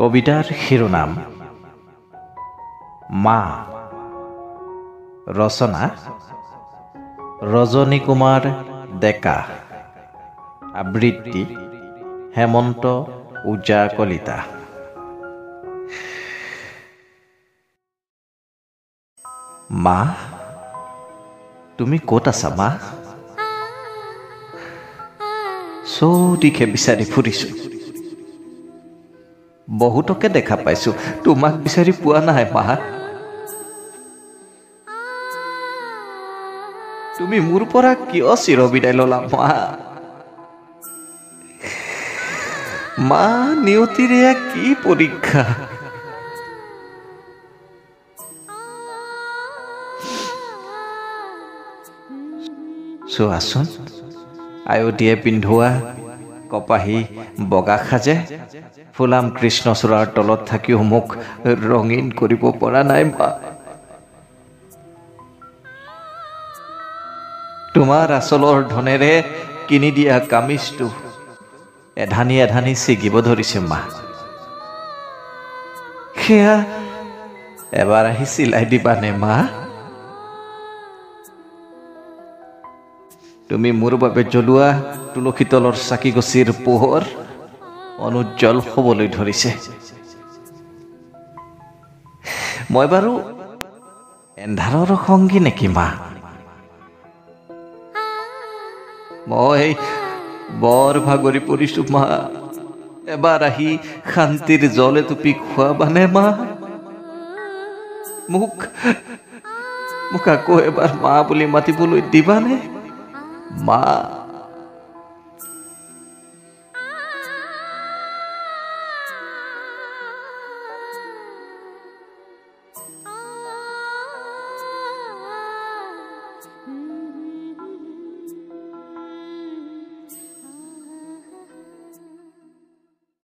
কবিতার শিরোনাম মা। রচনা রজনী কুমার ডেকা। আবৃত্তি হেমন্ত ওজা কলিতা। মা, তুমি ক'ত আছা মা? চৌদিশে বিচাৰি ফুৰিছো, বহুতকে দেখা পাইছো, তোমাক বিচাৰি পোৱা নাই মা। তুমি মোৰ পৰা কিয় চিৰবিদায় ললা মা? মা, নিয়তিৰ এয়া কি পৰীক্ষা? চোৱাচোন, আয়তীয়ে পিন্ধোৱা কপাহী বগা সাজে ফুলাম কৃষ্ণচূড়াৰ তলত থাকিও মোক ৰঙীন কৰিব পৰা নাই মা। তোমাৰ আচলৰ ধনেৰে কিনি দিয়া কামিজটো এধানি এধানি ছিগিব ধৰিছে মা। সেয়া এবাৰ আহি চিলাই দিবানে মা? তুমি মোৰ বাবে জ্বলোৱা তুলসী তলৰ চাকিগছিৰ পোহৰ অনুজ্জ্বল হ'বলৈ ধৰিছে। মই বাৰু এন্ধাৰৰ সংগী নেকি মা? মই বৰ ভাগৰি পৰিছো মা। এবাৰ আহি শান্তিৰ জল এটুপি খুৱাবানে মা? মোক আকৌ এবাৰ মা বুলি মাতিবলৈ দিবানে মা?